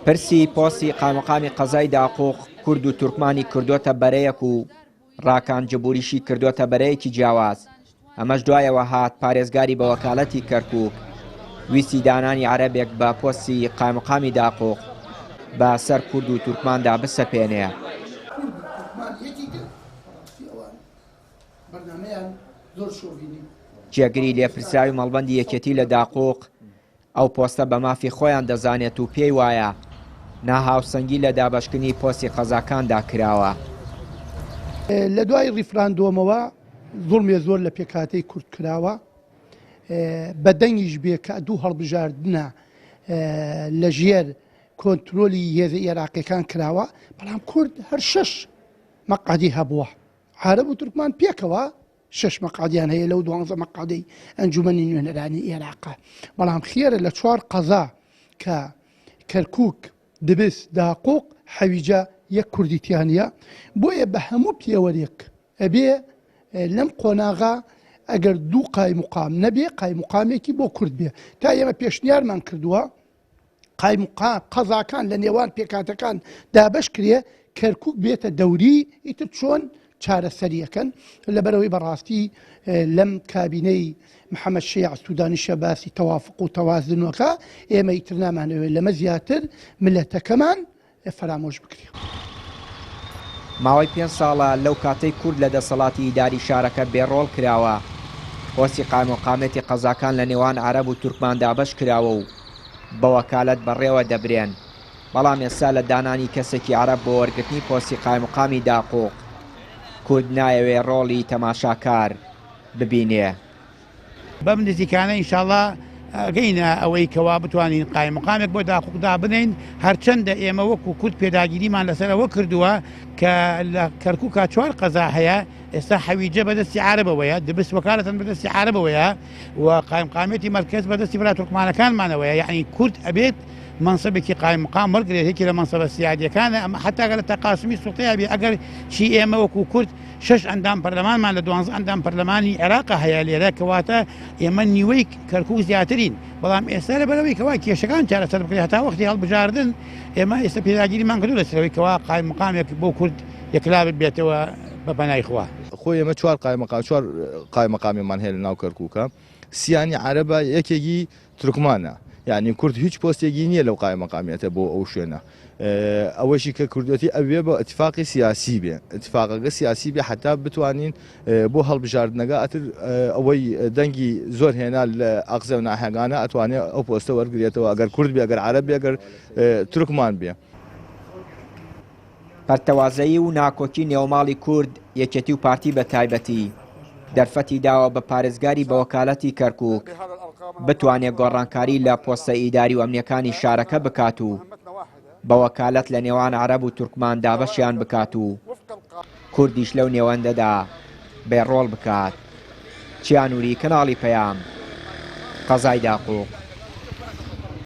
پرسی پۆستی قایمقامی قەزای داقوق کورد و تورکمانی کردوتە بەرەیەک و ڕاکانجبوریشی کردوتە بەرەیەکی جیاواز. ئەمەش دوایەوە هات پارێزگاری بە وەکالەتی کەرکووک ویستی دانانی عەرەبێک بە پۆستی قایمقامی داقوق بە سەر کورد و تورکماندا بسەپێنێ. جێگری لێپرسراوی مەڵبەندی یەکێتی لە داقوق ئەو پۆستە بە مافی خۆیان دەزانێت و پێی وایە ناهاوسەنگی لە دابەشکردنی پۆستی قەزاکاندا کراوە. لە دوای ڕیفراندۆمەوە زوڵمێ زۆر لە پێکاتەی کورد کراوە بە دەنگیش بێ کە دوو هەڵبژاردنە لە ژێر کۆنترۆلی هێزە عێراقیەکان کراوە، بەڵام کورد هەر 6 مەقعدی هەبووە. عەرەب و تورکمان پێکەوە 6 مەقعدیان هەیە لەو 12 مەقعدەی ئەنجومەنی نوێنەرانی عێراقە، بەڵام خێرە لە 4 قەزا کە کەرکووک دبست داقوق حەویجە یەک کوردیتیانە. بۆیە بە هەموو پێوەرێک ئەبێ لەم قۆناغا ئەگەر دوو قایمقام نەبێ قایمقامێکی بۆ کورد بێ. تا ئێمە پێشنیارمان کردووە قایمقام قەزاکان لە نێوان پێکاتەکان دابەش کرێ، کەرکووک بێتە دەوری ئیتر چۆن چارەسەریەکەن. لەبەرەوەی بەڕاستی لەم کابینەی محەممەد شیع سوودانی شەباسی تەوافق و تەوازنەوەکە ئێمە ئیتر نامانەوێت لەمە زیاتر ملەتەکەمان فەرامۆش بکرێ. ماوەی 5 ساڵە لەو کاتەی کورد لە دەسەڵاتی ئیداری شارەکە بێڕۆڵ کراوە، پۆستی قایمقامێتی قەزاکان لە نێوان عەرەب و تورکمان دابەش کراوە و بە وەکالەت بەڕێوە دەبرێن. بەڵام ئێستا لە دانانی کەسێکی عەرەب بۆ وەرگرتنی پۆستی قایمقامی داقوق کورد نایەوێ ڕۆڵی تەماشاکار ببینێ. بەم نزیکانە ئینشاڵڵا گەینە ئەوەی کەوا بتوانین قایمقامێک بۆ داقوقدا بنین، هەرچەندە ئێمە وەکو کورد پێداگیریمان لەسەرەوە کردووە کە لە کەرکووکا 4 قەزا هەیە، ئێستا حەویجە بەدەستی عەرەبەوەیە، دبست وەکالەتەن بەدەستی عەرەبەوەیە و قایمقامێتی مەرکەز بەدەستی برا تورکمانەکانمانەوەیە. یعنی کورد ئەبێت منصبێکی قایمقام وەرگێت، یەکی لە منصبە سیادیەکانە. ئەمە حتا لە تەقاسمی سوڵتەیە بێ ئەگەر چی ئێمە وەکو کورد 6 ئەندام پەرلەمانمان لە 12 ئەندام پەرلەمانی عێراقا هەیە لێرە، کەواتە ئێمە نیوەی کەرکووک زیاترین. بەڵام ئێستا لەبەرەوەی کەوا کێشەکان چارەسەر بکرێت هەتا وەختی هەڵبژاردن ئێمە ئێستا پێداگیریمان کردو لەسەرەوەی کەوا قایمقامێک بۆ کورد یەکلا بێتەوە بە پەنای خوا. خۆی ئێمە 4 قایمقامیمان هەیە لە ناو کەرکووکە، سیانی عەرەبە یەکێکی تورکمانە. یعنی کورد هیچ پۆستێکی نییە لەو قایمقامێتە بۆ ئەو شوێنە. ئەوەشی کە کوردەتی ئەوێ بە ئەتفاقی سیاسی بێ، ئەتفاقەکە سیاسی بێ حتا بتوانین بۆ هەڵبژاردنەکە ئەتر ئەوەی دەنگی زۆر هێنا لە ئەقزە و ناحێگانە ئەتوانێت ئەو پۆستە وەرگێتەوە، ئەگەر کورد بێ، ئەگەر عەرەب بێ، ئەگەر تورکمان بێ. پەرتەوازایی و ناکۆکی نێوماڵی کورد یەکێتی و پارتی بە تایبەتی دەرفەتی داوە بە پارێزگاری بە وەکالەتی کەرکووک بتوانێت گۆڕانکاری لە پۆستە ئیداری و ئەمنیەکانی شارەکە بکات و بە وەکالەت لە نێوان عەرەب و تورکمان دابەشیان بکات و کوردیش لەو نێوەندەدا بێڕۆڵ بکات. چیانووری کەناڵی پەیام، قەزای داقوق.